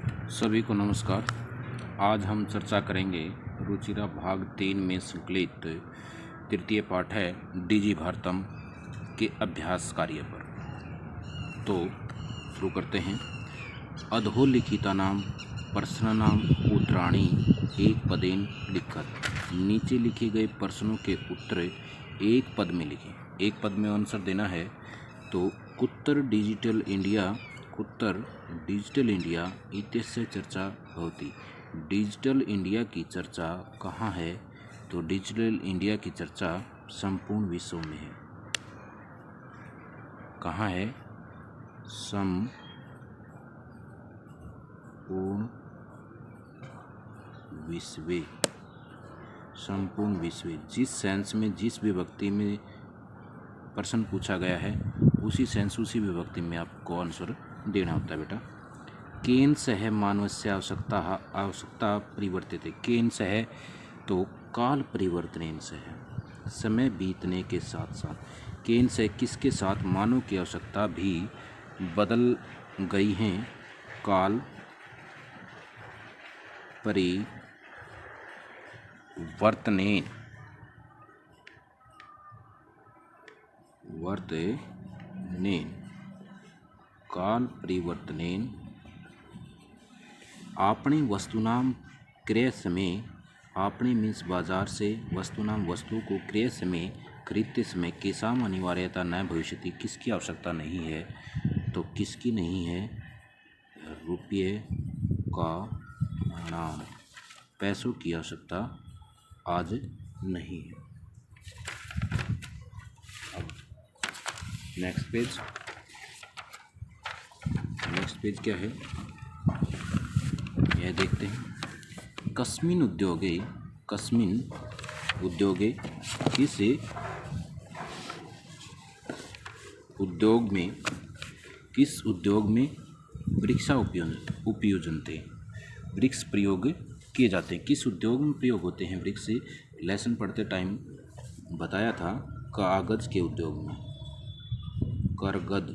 सभी को नमस्कार। आज हम चर्चा करेंगे रुचिरा भाग 3 में संकलित तृतीय पाठ है डीजी भारतम के अभ्यास कार्य पर। तो शुरू करते हैं। अधोलिखितानां प्रश्नानां उत्तराणि एक पदेन लिखत। नीचे लिखे गए प्रश्नों के उत्तर एक पद में लिखें। एक पद में आंसर देना है। तो कुत्र डिजिटल इंडिया इत्यस्य चर्चा होती। डिजिटल इंडिया की चर्चा कहाँ है? तो डिजिटल इंडिया की चर्चा संपूर्ण विश्व में है। कहाँ है? संपूर्ण विश्व। जिस सेंस में जिस विभक्ति में प्रश्न पूछा गया है उसी सेंस उसी विभक्ति में आपको आंसर देना होता है बेटा। केन सह मानवस्य आवश्यकता परिवर्तित है। केन सह तो काल परिवर्तन से है, समय बीतने के साथ साथ। केन से किसके साथ मानव की आवश्यकता भी बदल गई है। काल परिवर्तनेन काल परिवर्तनेन आपणे वस्तुनां क्रय समय। आपणे मीन्स बाजार से, वस्तुनाम वस्तु को, क्रय समय खरीदते समय केसाम अनिवार्यता न भविष्यति किसकी आवश्यकता नहीं है। तो किसकी नहीं है? रुपये का नाम, पैसों की आवश्यकता आज नहीं है। अब नेक्स्ट पेज क्या है यह देखते हैं। कस्मिन् उद्योगे किस उद्योग में वृक्षा उपयुज्यन्ते वृक्ष प्रयोग किए जाते हैं। किस उद्योग में प्रयोग होते हैं वृक्ष? लेसन पढ़ते टाइम बताया था। कागज के उद्योग में, करगद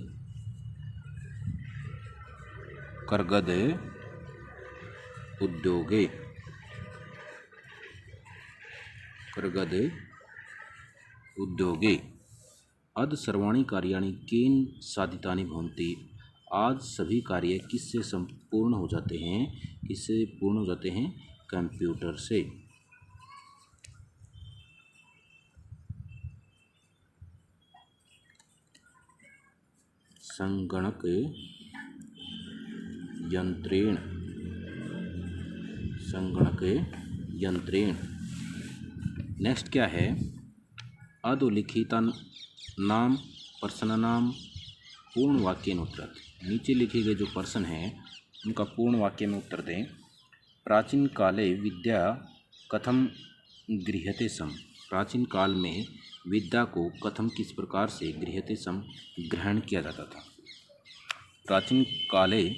उद्योगे अद सर्वाणि कार्याणि केन साधितानि भवन्ति। आज सभी कार्य किससे संपूर्ण हो जाते हैं? किससे पूर्ण हो जाते हैं? कंप्यूटर से। संगणक यंत्रेण। नेक्स्ट क्या है? अधोलिखितानां प्रश्नानां पूर्ण वाक्येन उत्तरत। नीचे लिखे गए जो प्रश्न हैं उनका पूर्ण वाक्य में उत्तर दें। प्राचीन काले विद्या कथम गृह्यते स्म। प्राचीन काल में विद्या को कथम किस प्रकार से गृह्यते स्म ग्रहण किया जाता था। प्राचीन काले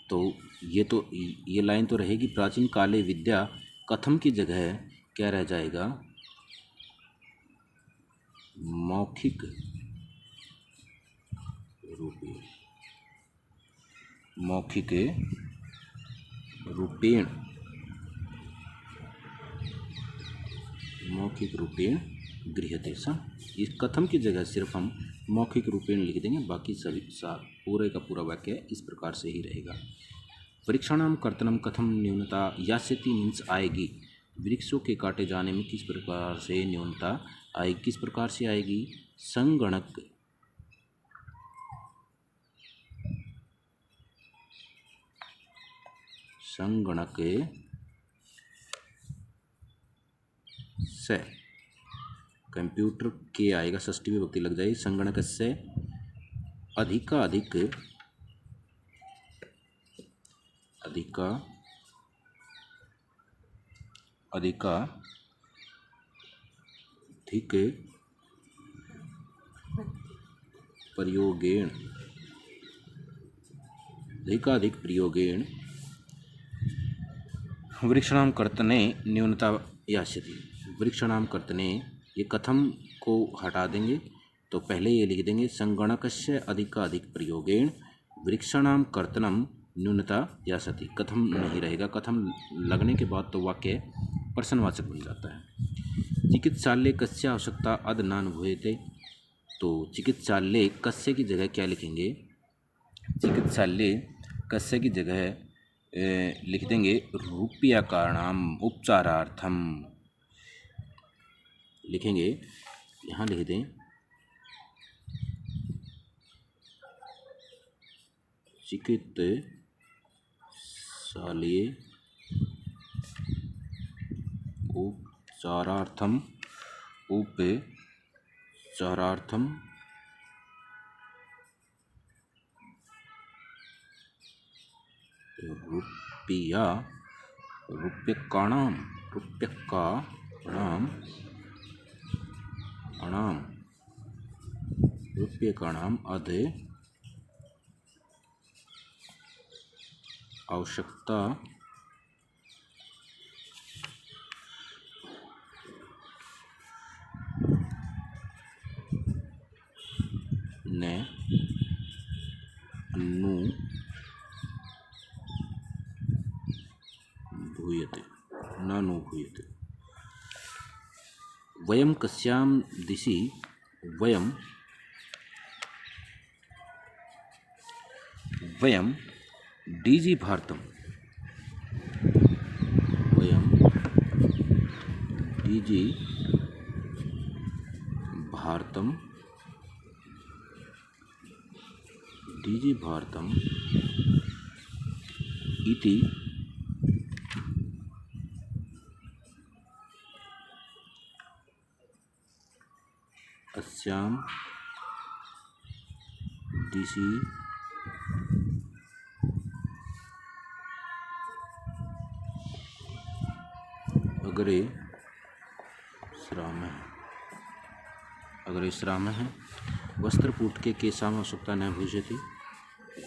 तो ये लाइन तो रहेगी। प्राचीन काले विद्या कथम की जगह क्या रह जाएगा? मौखिक रूपेण गृह्यते स्म। इस कथम की जगह सिर्फ हम मौखिक रूपेण लिख देंगे, बाकी सभी पूरे का पूरा वाक्य इस प्रकार से ही रहेगा। वृक्षाणां कर्तनं कथम न्यूनता यास्यति मीन्स आएगी। वृक्षों के काटे जाने में किस प्रकार से न्यूनता आएगी? किस प्रकार से आएगी? संगणक से। कंप्यूटर के आएगा, षष्ठी विभक्ति लग जाएगी। संगणक से अधिकाधिक प्रयोगेण वृक्षाणां कर्तने न्यूनता यास्यति। वृक्षाणां कर्तने, ये कथम को हटा देंगे तो पहले ये लिख देंगे संगणकस्य अधिकाधिक प्रयोगेण वृक्षाणां कर्तनम न्यूनता या सति, कथम नहीं रहेगा, कथम लगने के बाद तो वाक्य प्रश्नवाचक बन जाता है। चिकित्सालय कस्य आवश्यकता अद नानुभूयते, तो चिकित्सालय कस्य की जगह क्या लिखेंगे, चिकित्सालय कस्य की जगह लिख देंगे रूप्यकाणाम उपचारार्थम, लिखेंगे, यहाँ लिख दें चिकित्सालय उपचारार्थम रूप्यकाणाम अध आवश्यकता न नानुभूयते। वयं कस्यां दिशि वयं डीजी भारतम, वयं डीजी भारतम इति अस्यां दिशि अग्रे श्रामः वस्त्रपुटके केषाम् आवश्यकता न भूयते,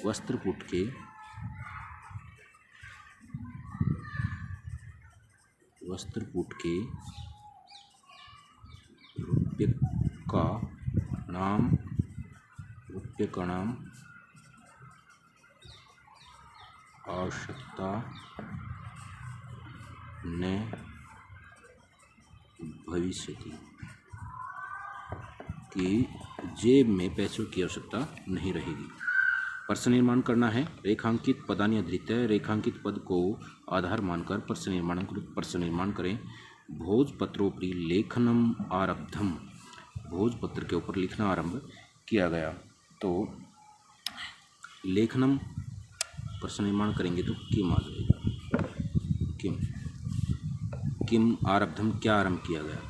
वस्त्रपुटके रूप्यकाणाम आवश्यकता न भविष्यति, कि जेब में पैसों की आवश्यकता नहीं रहेगी। प्रश्न निर्माण करना है। रेखांकित पदानि अधृत्य, रेखांकित पद को आधार मानकर प्रश्न निर्माण करें। भोजपत्रोपरि लेखनम आरब्धम, भोजपत्र के ऊपर लिखना आरंभ किया गया। तो लेखनम प्रश्न निर्माण करेंगे तो किम आ जाएगा, किम आरब्धम, क्या आरंभ किया गया।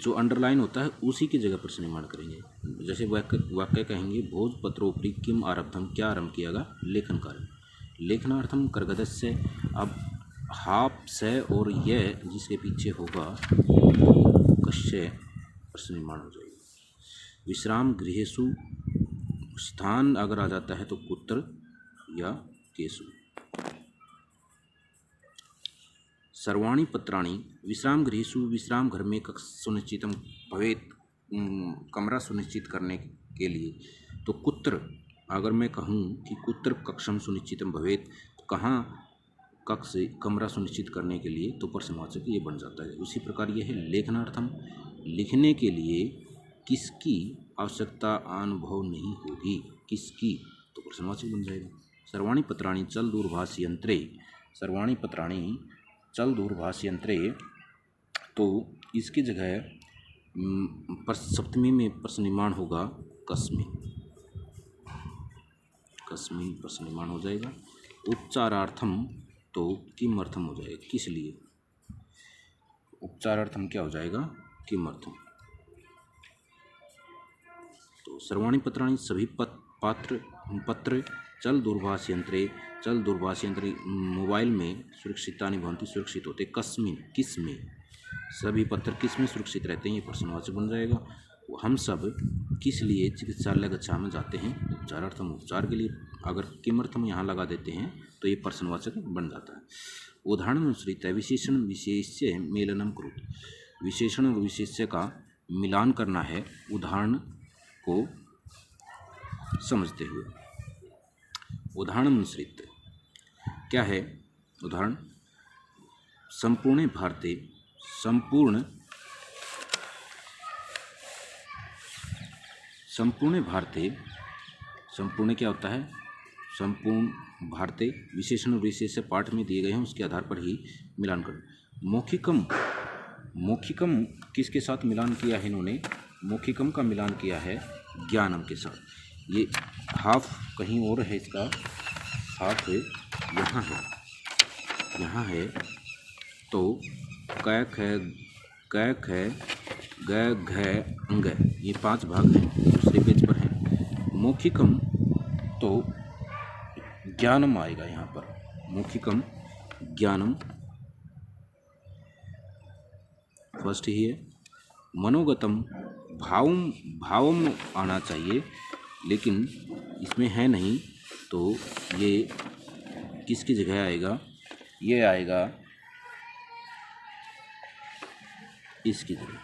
जो अंडरलाइन होता है उसी की जगह प्रश्न निर्माण करेंगे। जैसे वाक्य कहेंगे भोजपत्रोपरि किम आरब्धम, क्या आरंभ किया गया, लेखन कार्य। लेखनार्थम कर्गदस्य, अब हाप से और यह जिसके पीछे होगा कस्य प्रश्न निर्माण हो जाएगा। विश्राम गृहेषु, स्थान अगर आ जाता है तो कुत्र या केषु। सर्वाणि पत्राणि, विश्राम गृहेषु, विश्राम घर में कक्ष सुनिश्चितम भवेत, कमरा सुनिश्चित करने के लिए। तो कुत्र, अगर मैं कहूँ कि कुत्र कक्षम सुनिश्चितम भवेत, कहाँ कक्ष कमरा सुनिश्चित करने के लिए, तो प्रश्नवाचक ये बन जाता है। उसी प्रकार ये है लेखनार्थम, लिखने के लिए किसकी आवश्यकता अनुभव नहीं होगी, किसकी, तो प्रश्नवाचक बन जाएगा। सर्वाणि पत्राणि चल दूरभाष यंत्रे, सर्वाणि पत्राणि चल दूरभाष यंत्रे, तो इसकी जगह सप्तमी में प्रश्न निर्माण होगा कस्मिन, कस्मिन प्रश्न निर्माण हो जाएगा। उपचारार्थम, तो किमर्थम हो जाएगा, किस लिए। उपचारार्थम क्या हो जाएगा, किमर्थम। तो सर्वाणि पत्राणि सभी पत्र चल दूरभाष यंत्रे, चल दूरभाष यंत्र मोबाइल में सुरक्षितानि भवन्ति, सुरक्षित होते। कस्मिन, किस में, सभी पत्र किस में सुरक्षित रहते हैं, ये प्रश्नवाचक बन जाएगा। हम सब किस लिए चिकित्सालय गच्छामः जाते हैं, उपचारार्थम, उपचार के लिए। अगर किमर्थम यहाँ लगा देते हैं तो ये प्रश्नवाचक बन जाता है। उदाहरण अनुसृत है, विशेषण विशेष्य मेलनम कुरुत, विशेषण और विशेष्य का मिलान करना है उदाहरण को समझते हुए। उदाहरणमनुसृत क्या है उदाहरण? संपूर्ण भारते संपूर्ण भारते संपूर्ण क्या होता है? संपूर्ण भारते विशेषण और विशेष्य पाठ में दिए गए हैं, उसके आधार पर ही मिलान कर। मौखिकम किसके साथ मिलान किया है इन्होंने? मौखिकम का मिलान किया है ज्ञानम के साथ। ये हाफ कहीं और है, इसका हाफ यहाँ है तो कैक है ग घ अंग, ये 5 भाग हैं, दूसरे पेज पर हैं। मौखिकम तो ज्ञानम आएगा यहाँ पर, मौखिकम ज्ञानम फर्स्ट ही है। मनोगतम भावम आना चाहिए, लेकिन इसमें है नहीं, तो ये किसकी जगह आएगा? ये आएगा इसकी जगह,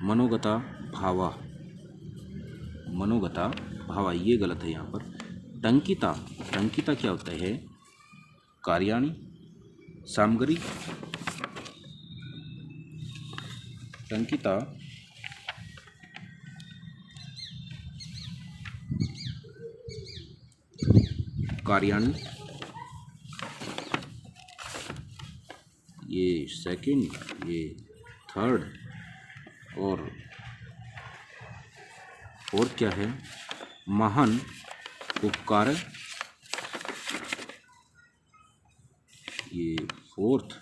मनोगता भावा, ये गलत है यहाँ पर। टंकिता क्या होता है? कार्याणि सामग्री। टंकिता कार्याणि, ये सेकंड, ये थर्ड, और क्या है? महान उपकार, ये फोर्थ,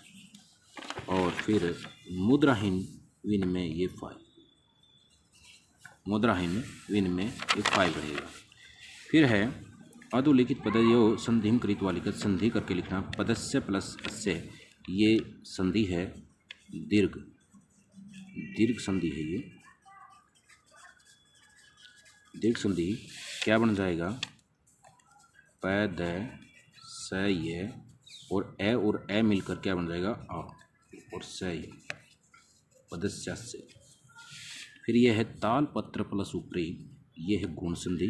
और फिर मुद्राहीन विनिमय, ये 5, मुद्राहीन विनिमय ये 5 रहेगा। फिर है अधोलिखित पदयो संधिम कृत्वा लिखित, संधि करके लिखना। पदस्य प्लस अस्य, ये संधि है दीर्घ संधि है। ये दीर्घ संधि क्या बन जाएगा? प द स ये और ए मिलकर क्या बन जाएगा? आ, और स ये पदस्य से। फिर यह है ताल पत्र प्लस ऊपरी, ये है गुण संधि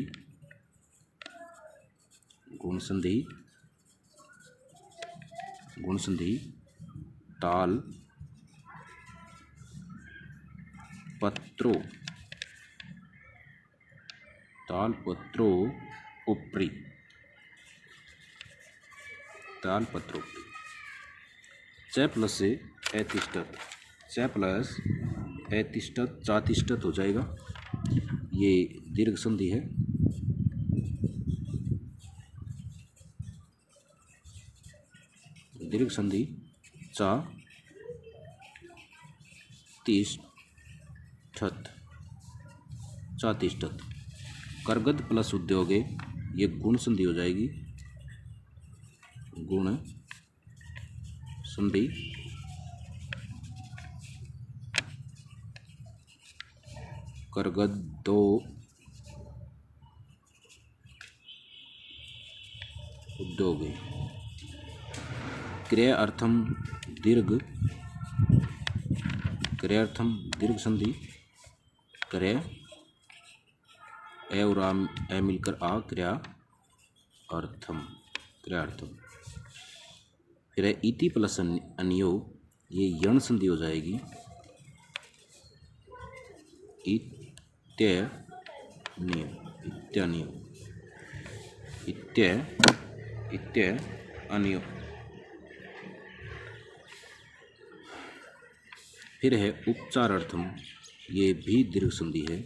ताल पत्रो ऊपरी, च प्लस ऐतिष्ठत, चातिष्ठत हो जाएगा। ये दीर्घ संधि है। दीर्घ संधि चातिष्ठत। करगद प्लस उद्योगे, ये गुण संधि हो जाएगी, गुण संधि। करगदो उद्योगे। क्रियार्थम दीर्घ संधि, क्रिया ए और ए मिलकर आ, क्रियार्थम। फिर है इति प्लस अन्यो, ये यण संधि हो जाएगी, अन्यो। फिर है उपचारार्थम, ये भी दीर्घ संधि है।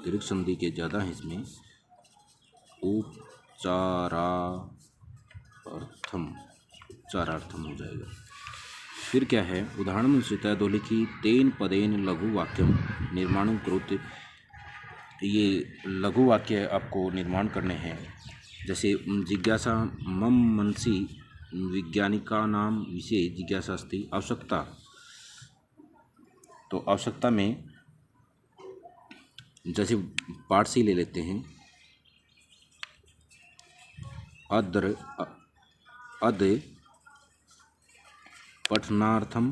दीर्घ संधि के ज़्यादा हैं इसमें। उपचारार्थम हो जाएगा। फिर क्या है? उदाहरणमनुसृत अधोलिखित तेन पदेन लघु वाक्यम निर्माणं करोति, ये लघु वाक्य आपको निर्माण करने हैं। जैसे जिज्ञासा मम मनसि वैज्ञानिकानां विषये जिज्ञासा अस्ति। आवश्यकता, तो आवश्यकता में जैसे पाठ से ले लेते हैं। अद पठनार्थम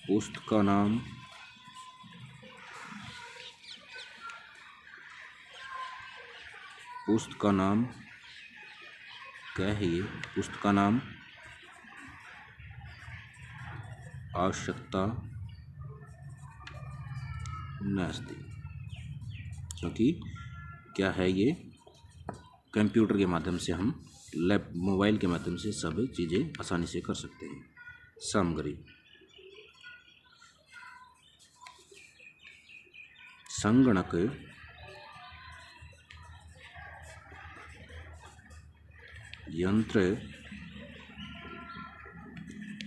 पुस्तकानां पुस्तक का नाम क्या है? ये पुस्तक का नाम आवश्यकता नास्ति, क्योंकि क्या है ये कंप्यूटर के माध्यम से हम मोबाइल के माध्यम से सब चीज़ें आसानी से कर सकते हैं। सामग्री संगणक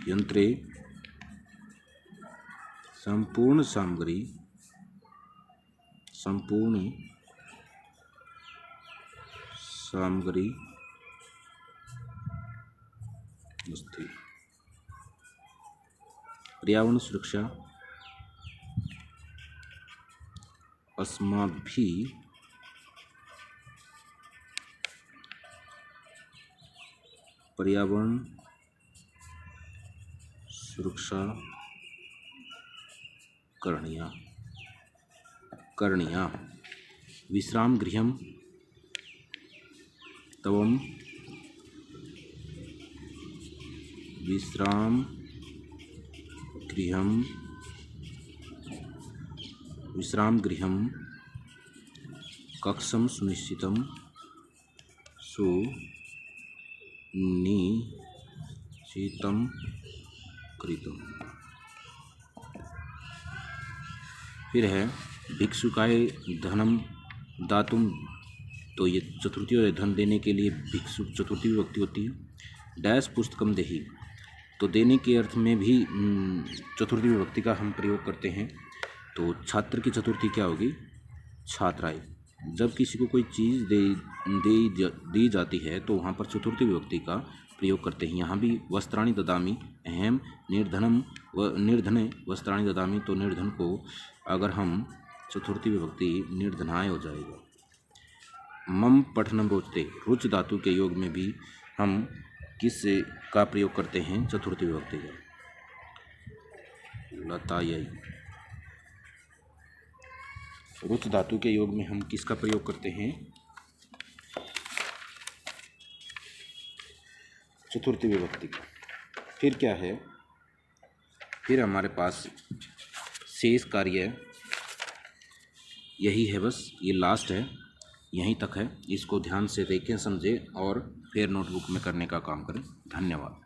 यंत्रे संपूर्ण सामग्री अस्ति। पर्यावरण सुरक्षा अस्माभिः पर्यावरण सुरक्षा करणीया। विश्राम गृहं तवं विश्राम गृहं कक्षं सुनिश्चितं कृतम्। फिर है भिक्षुकाय धनम दातुम, तो ये चतुर्थी और धन देने के लिए भिक्षुक चतुर्थी विभक्ति होती है। डैश पुस्तकम देही, तो देने के अर्थ में भी चतुर्थी विभक्ति का हम प्रयोग करते हैं। तो छात्र की चतुर्थी क्या होगी? छात्राय। जब किसी को कोई चीज़ दी जाती है तो वहाँ पर चतुर्थी विभक्ति का प्रयोग करते हैं। यहाँ भी वस्त्राणि ददामि, अहम निर्धने वस्त्राणि ददामि, तो निर्धन को अगर हम चतुर्थी विभक्ति निर्धनाय हो जाएगा। मम पठनम रोचते, रुच धातु के योग में भी हम किस का प्रयोग करते हैं? चतुर्थी विभक्ति का। लतायै, रुच धातु के योग में हम किसका प्रयोग करते हैं? चतुर्थी विभक्ति का। फिर क्या है? फिर हमारे पास शेष कार्य यही है, बस ये लास्ट है, यहीं तक है। इसको ध्यान से देखें, समझें और फिर नोटबुक में करने का काम करें। धन्यवाद।